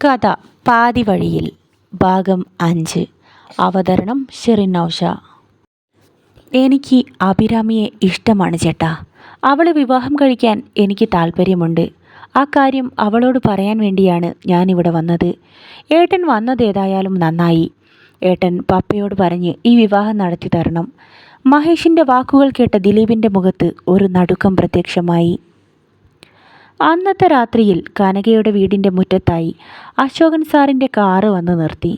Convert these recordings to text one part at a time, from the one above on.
കഥ പാതി വഴിയിൽ ഭാഗം 5. അവതരണം ഷെറിൻ നൗഷ. എനിക്ക് അഭിരാമിയെ ഇഷ്ടമാണ് ചേട്ടാ. അവളെ വിവാഹം കഴിക്കാൻ എനിക്ക് താല്പര്യമുണ്ട്. ആ കാര്യം അവളോട് പറയാൻ വേണ്ടിയാണ് ഞാനിവിടെ വന്നത്. ഏട്ടൻ വന്നതേതായാലും നന്നായി. ഏട്ടൻ പപ്പയോട് പറഞ്ഞ് ഈ വിവാഹം നടത്തി തരണം. മഹേഷിൻ്റെ വാക്കുകൾ കേട്ട ദിലീപിൻ്റെ മുഖത്ത് ഒരു നടുക്കം പ്രത്യക്ഷമായി. അന്നത്തെ രാത്രിയിൽ കനകയുടെ വീടിൻ്റെ മുറ്റത്തായി അശോകൻ സാറിൻ്റെ കാറ് വന്ന് നിർത്തി.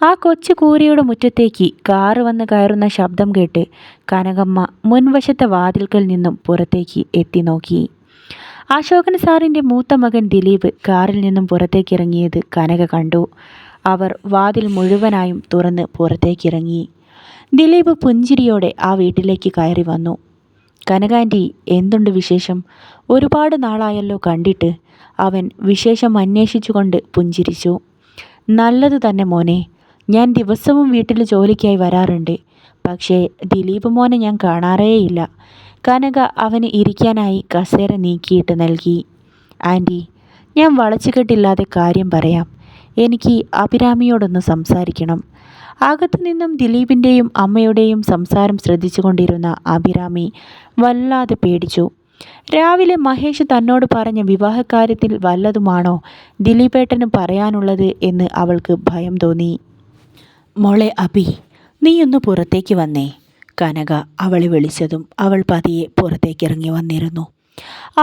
ആ കൊച്ചു കൂരയുടെ മുറ്റത്തേക്ക് കാറ് വന്ന് കയറുന്ന ശബ്ദം കേട്ട് കനകമ്മ മുൻവശത്തെ വാതിൽക്കൽ നിന്നും പുറത്തേക്ക് എത്തി നോക്കി. അശോകൻ സാറിൻ്റെ മൂത്ത മകൻ ദിലീപ് കാറിൽ നിന്നും പുറത്തേക്കിറങ്ങിയത് കനക കണ്ടു. അവർ വാതിൽ മുഴുവനായും തുറന്ന് പുറത്തേക്കിറങ്ങി. ദിലീപ് പുഞ്ചിരിയോടെ ആ വീട്ടിലേക്ക് കയറി വന്നു. കനകാൻറ്റി, എന്തുണ്ട് വിശേഷം? ഒരുപാട് നാളായല്ലോ കണ്ടിട്ട്. അവൻ വിശേഷം അന്വേഷിച്ചുകൊണ്ട് പുഞ്ചിരിച്ചു. നല്ലത് തന്നെ മോനെ. ഞാൻ ദിവസവും വീട്ടിൽ ജോലിക്കായി വരാറുണ്ട്. പക്ഷേ ദിലീപ് മോനെ ഞാൻ കാണാറേയില്ല. കനക അവന് ഇരിക്കാനായി കസേര നീക്കിയിട്ട് നൽകി. ആൻറ്റി, ഞാൻ വളച്ചുകെട്ടില്ലാതെ കാര്യം പറയാം. എനിക്ക് അഭിരാമിയോടൊന്ന് സംസാരിക്കണം. അകത്തു നിന്നും ദിലീപിൻ്റെയും അമ്മയുടെയും സംസാരം ശ്രദ്ധിച്ചുകൊണ്ടിരുന്ന അഭിരാമി വല്ലാതെ പേടിച്ചു. രാവിലെ മഹേഷ് തന്നോട് പറഞ്ഞ വിവാഹകാര്യത്തിൽ വല്ലതുമാണോ ദിലീപേട്ടന് പറയാനുള്ളത് എന്ന് അവൾക്ക് ഭയം തോന്നി. മോളെ അഭി, നീയൊന്ന് പുറത്തേക്ക് വന്നേ. കനക അവളെ വിളിച്ചതും അവൾ പതിയെ പുറത്തേക്കിറങ്ങി വന്നിരുന്നു.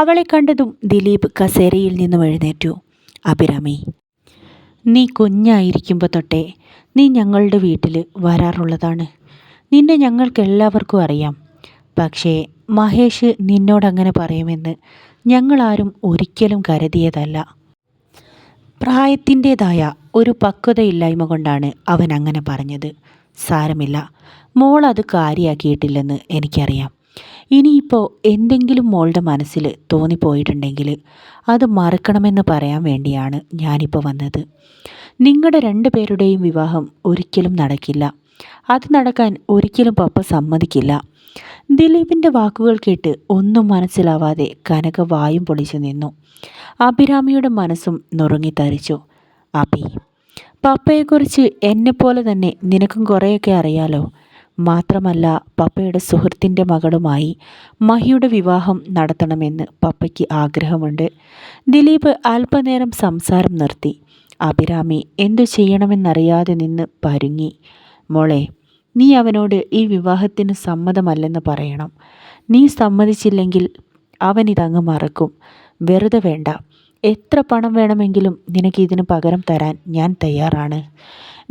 അവളെ കണ്ടതും ദിലീപ് കസേരയിൽ നിന്നും എഴുന്നേറ്റു. അഭിരാമി, നീ കുഞ്ഞായിരിക്കുമ്പോൾ തൊട്ടേ നീ ഞങ്ങളുടെ വീട്ടിൽ വരാറുള്ളതാണ്. നിന്നെ ഞങ്ങൾക്കെല്ലാവർക്കും അറിയാം. പക്ഷേ മഹേഷ് നിന്നോടങ്ങനെ പറയുമെന്ന് ഞങ്ങളാരും ഒരിക്കലും കരുതിയതല്ല. പ്രായത്തിൻ്റേതായ ഒരു പക്വതയില്ലായ്മ കൊണ്ടാണ് അവൻ അങ്ങനെ പറഞ്ഞത്. സാരമില്ല, മോൾ അത് കാര്യമാക്കിയിട്ടില്ലെന്ന് എനിക്കറിയാം. ഇനിയിപ്പോൾ എന്തെങ്കിലും മോളുടെ മനസ്സിൽ തോന്നിപ്പോയിട്ടുണ്ടെങ്കിൽ അത് മറക്കണമെന്ന് പറയാൻ വേണ്ടിയാണ് ഞാനിപ്പോൾ വന്നത്. നിങ്ങളുടെ 2 പേരുടെയും വിവാഹം ഒരിക്കലും നടക്കില്ല. അത് നടക്കാൻ ഒരിക്കലും പപ്പ സമ്മതിക്കില്ല. ദിലീപിൻ്റെ വാക്കുകൾ കേട്ട് ഒന്നും മനസ്സിലാവാതെ കനക വായും പൊളിച്ചു നിന്നു. അഭിരാമിയുടെ മനസ്സും നുറുങ്ങിത്തരിച്ചു. അഭി, പപ്പയെക്കുറിച്ച് എന്നെപ്പോലെ തന്നെ നിനക്കും കുറേയൊക്കെ അറിയാലോ. മാത്രമല്ല, പപ്പയുടെ സുഹൃത്തിൻ്റെ മകളുമായി മഹിയുടെ വിവാഹം നടത്തണമെന്ന് പപ്പയ്ക്ക് ആഗ്രഹമുണ്ട്. ദിലീപ് അല്പനേരം സംസാരം നിർത്തി. അഭിരാമി എന്തു ചെയ്യണമെന്നറിയാതെ നിന്ന് പരുങ്ങി. മോളെ, നീ അവനോട് ഈ വിവാഹത്തിന് സമ്മതമല്ലെന്ന് പറയണം. നീ സമ്മതിച്ചില്ലെങ്കിൽ അവനിതങ്ങ് മറക്കും. വെറുതെ വേണ്ട. എത്ര പണം വേണമെങ്കിലും നിനക്ക് ഇതിന് പകരം തരാൻ ഞാൻ തയ്യാറാണ്.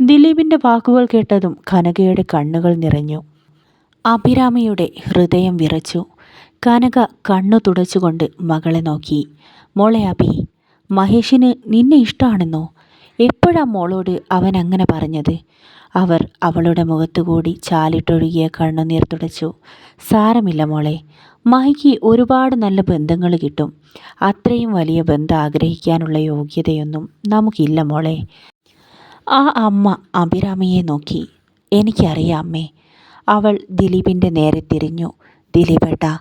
ദിലീപിൻ്റെ വാക്കുകൾ കേട്ടതും കനകയുടെ കണ്ണുകൾ നിറഞ്ഞു. അഭിരാമിയുടെ ഹൃദയം വിറച്ചു. കനക കണ്ണു തുടച്ചുകൊണ്ട് മകളെ നോക്കി. മോളെ അഭി, മഹേഷിന് നിന്നെ ഇഷ്ടമാണെന്നോ? എപ്പോഴാ മോളോട് അവൻ അങ്ങനെ പറഞ്ഞത്? അവർ അവളുടെ മുഖത്തുകൂടി ചാലിട്ടൊഴുകിയ കണ്ണുനീർ തുടച്ചു. സാരമില്ല മോളെ, മഹിക്ക് ഒരുപാട് നല്ല ബന്ധങ്ങൾ കിട്ടും. അത്രയും വലിയ ബന്ധം ആഗ്രഹിക്കാനുള്ള യോഗ്യതയൊന്നും നമുക്കില്ല മോളെ. ആ അമ്മ അഭിരാമിയെ നോക്കി. എനിക്കറിയാം അമ്മേ. അവൾ ദിലീപിൻ്റെ നേരെ തിരിഞ്ഞു. ദിലീപേട്ടാ,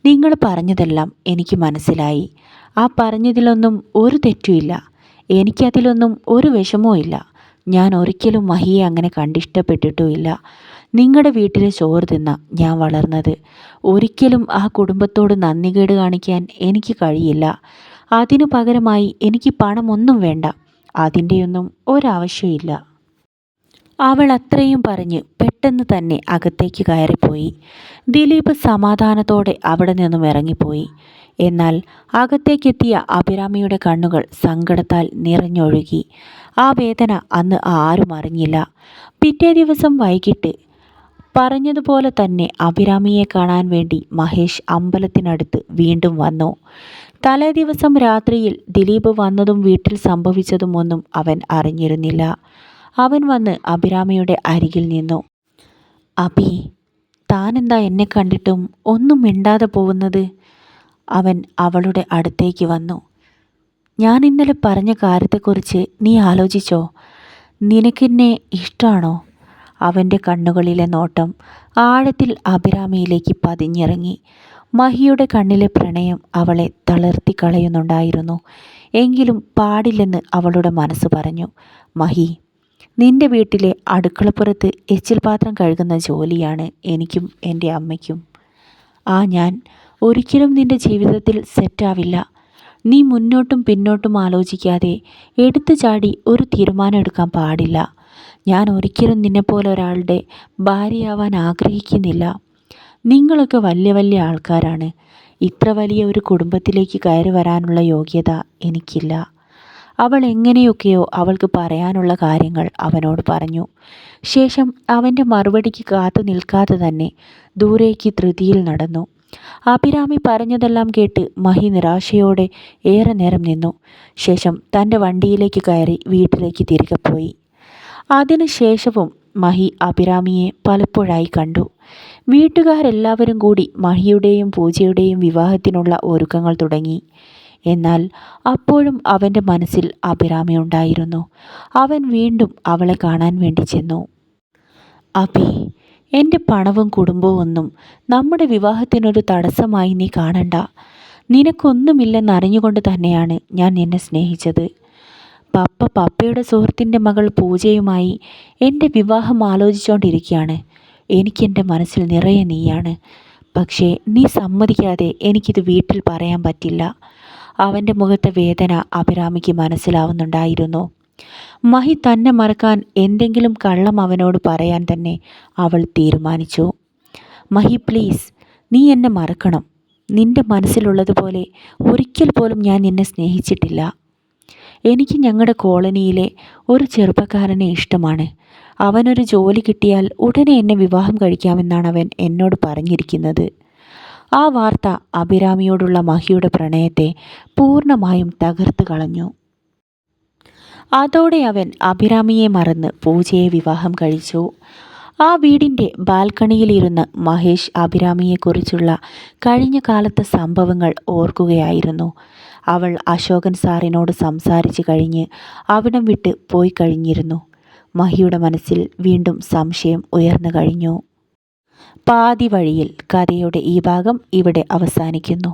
നിങ്ങൾ പറഞ്ഞതെല്ലാം എനിക്ക് മനസ്സിലായി. ആ പറഞ്ഞതിലൊന്നും ഒരു തെറ്റുമില്ല. എനിക്കതിലൊന്നും ഒരു വിഷമവും ഇല്ല. ഞാൻ ഒരിക്കലും മഹിയെ അങ്ങനെ കണ്ടിഷ്ടപ്പെട്ടിട്ടുമില്ല. നിങ്ങളുടെ വീട്ടിലെ ചോറ് തിന്ന ഞാൻ വളർന്നത്. ഒരിക്കലും ആ കുടുംബത്തോട് നന്ദികേട് കാണിക്കാൻ എനിക്ക് കഴിയില്ല. അതിനു പകരമായി എനിക്ക് പണമൊന്നും വേണ്ട. അതിൻ്റെയൊന്നും ഒരാവശ്യമില്ല. അവൾ അത്രയും പറഞ്ഞ് പെട്ടെന്ന് തന്നെ അകത്തേക്ക് കയറിപ്പോയി. ദിലീപ് സമാധാനത്തോടെ അവിടെ നിന്നും ഇറങ്ങിപ്പോയി. എന്നാൽ അകത്തേക്കെത്തിയ അഭിരാമിയുടെ കണ്ണുകൾ സങ്കടത്താൽ നിറഞ്ഞൊഴുകി. ആ വേദന അന്ന് ആരും അറിഞ്ഞില്ല. പിറ്റേ ദിവസം വൈകിട്ട് പറഞ്ഞതുപോലെ തന്നെ അഭിരാമിയെ കാണാൻ വേണ്ടി മഹേഷ് അമ്പലത്തിനടുത്ത് വീണ്ടും വന്നു. തലേ ദിവസം രാത്രിയിൽ ദിലീപ് വന്നതും വീട്ടിൽ സംഭവിച്ചതും ഒന്നും അവൻ അറിഞ്ഞിരുന്നില്ല. അവൻ വന്ന് അഭിരാമിയുടെ അരികിൽ നിന്നു. അഭി, താനെന്താ എന്നെ കണ്ടിട്ടും ഒന്നും മിണ്ടാതെ പോകുന്നത്? അവൻ അവളുടെ അടുത്തേക്ക് വന്നു. ഞാൻ ഇന്നലെ പറഞ്ഞ കാര്യത്തെക്കുറിച്ച് നീ ആലോചിച്ചോ? നിനക്കെന്നെ ഇഷ്ടമാണോ? അവൻ്റെ കണ്ണുകളിലെ നോട്ടം ആഴത്തിൽ അഭിരാമിയിലേക്ക് പതിഞ്ഞിറങ്ങി. മഹിയുടെ കണ്ണിലെ പ്രണയം അവളെ തളർത്തി കളയുന്നുണ്ടായിരുന്നു. എങ്കിലും പാടില്ലെന്ന് അവളുടെ മനസ്സ് പറഞ്ഞു. മഹി, നിന്റെ വീട്ടിലെ അടുക്കളപ്പുറത്ത് എച്ചിൽ പാത്രം കഴുകുന്ന ജോലിയാണ് എനിക്കും എൻ്റെ അമ്മയ്ക്കും. ഞാൻ ഒരിക്കലും നിന്റെ ജീവിതത്തിൽ സെറ്റാവില്ല. നീ മുന്നോട്ടും പിന്നോട്ടും ആലോചിക്കാതെ എടുത്തു ചാടി ഒരു തീരുമാനം എടുക്കാൻ പാടില്ല. ഞാൻ ഒരിക്കലും നിന്നെപ്പോലെ ഒരാളുടെ ഭാര്യയാവാൻ ആഗ്രഹിക്കുന്നില്ല. നിങ്ങളൊക്കെ വലിയ വലിയ ആൾക്കാരാണ്. ഇത്ര വലിയ ഒരു കുടുംബത്തിലേക്ക് കയറി വരാനുള്ള യോഗ്യത എനിക്കില്ല. അവൾ എങ്ങനെയൊക്കെയോ അവൾക്ക് പറയാനുള്ള കാര്യങ്ങൾ അവനോട് പറഞ്ഞു. ശേഷം അവൻ്റെ മറുപടിക്ക് കാത്തു നിൽക്കാതെ തന്നെ ദൂരേക്ക് ധൃതിയിൽ നടന്നു. അഭിരാമി പറഞ്ഞതെല്ലാം കേട്ട് മഹി നിരാശയോടെ ഏറെ നേരം നിന്നു. ശേഷം തൻ്റെ വണ്ടിയിലേക്ക് കയറി വീട്ടിലേക്ക് തിരികെ പോയി. അതിനുശേഷവും മഹി അഭിരാമിയെ പലപ്പോഴായി കണ്ടു. വീട്ടുകാരെല്ലാവരും കൂടി മഹിയുടെയും പൂജയുടെയും വിവാഹത്തിനുള്ള ഒരുക്കങ്ങൾ തുടങ്ങി. എന്നാൽ അപ്പോഴും അവൻ്റെ മനസ്സിൽ അഭിരാമി ഉണ്ടായിരുന്നു. അവൻ വീണ്ടും അവളെ കാണാൻ വേണ്ടി ചെന്നു. അഭി, എൻ്റെ പണവും കുടുംബവും ഒന്നും നമ്മുടെ വിവാഹത്തിനൊരു തടസ്സമായി നീ കാണണ്ട. നിനക്കൊന്നുമില്ലെന്നറിഞ്ഞുകൊണ്ട് തന്നെയാണ് ഞാൻ നിന്നെ സ്നേഹിച്ചത്. പപ്പയുടെ സുഹൃത്തിൻ്റെ മകൾ പൂജയുമായി എൻ്റെ വിവാഹം ആലോചിച്ചുകൊണ്ടിരിക്കുകയാണ്. എനിക്കെൻ്റെ മനസ്സിൽ നിറയെ നീയാണ്. പക്ഷേ നീ സമ്മതിക്കാതെ എനിക്കിത് വീട്ടിൽ പറയാൻ പറ്റില്ല. അവൻ്റെ മുഖത്തെ വേദന അഭിരാമിക്ക് മനസ്സിലാവുന്നുണ്ടായിരുന്നു. മഹി തന്നെ മറക്കാൻ എന്തെങ്കിലും കള്ളം അവനോട് പറയാൻ തന്നെ അവൾ തീരുമാനിച്ചു. മഹി പ്ലീസ്, നീ എന്നെ മറക്കണം. നിൻ്റെ മനസ്സിലുള്ളതുപോലെ ഒരിക്കൽ പോലും ഞാൻ നിന്നെ സ്നേഹിച്ചിട്ടില്ല. എനിക്ക് ഞങ്ങളുടെ കോളനിയിലെ ഒരു ചെറുപ്പക്കാരനെ ഇഷ്ടമാണ്. അവനൊരു ജോലി കിട്ടിയാൽ ഉടനെ എന്നെ വിവാഹം കഴിക്കാമെന്നാണ് അവൻ എന്നോട് പറഞ്ഞിരിക്കുന്നത്. ആ വാർത്ത അഭിരാമിയോടുള്ള മഹിയുടെ പ്രണയത്തെ പൂർണ്ണമായും തകർത്ത് കളഞ്ഞു. അതോടെ അവൻ അഭിരാമിയെ മറന്ന് പൂജയെ വിവാഹം കഴിച്ചു. ആ വീടിൻ്റെ ബാൽക്കണിയിലിരുന്ന് മഹേഷ് അഭിരാമിയെക്കുറിച്ചുള്ള കഴിഞ്ഞ കാലത്തെ സംഭവങ്ങൾ ഓർക്കുകയായിരുന്നു. അവൾ അശോകൻ സാറിനോട് സംസാരിച്ച് കഴിഞ്ഞ് അവിടം വിട്ട് പോയി കഴിഞ്ഞിരുന്നു. മഹിയുടെ മനസ്സിൽ വീണ്ടും സംശയം ഉയർന്നു കഴിഞ്ഞു. പാതി വഴിയിൽ കഥയുടെ ഈ ഭാഗം ഇവിടെ അവസാനിക്കുന്നു.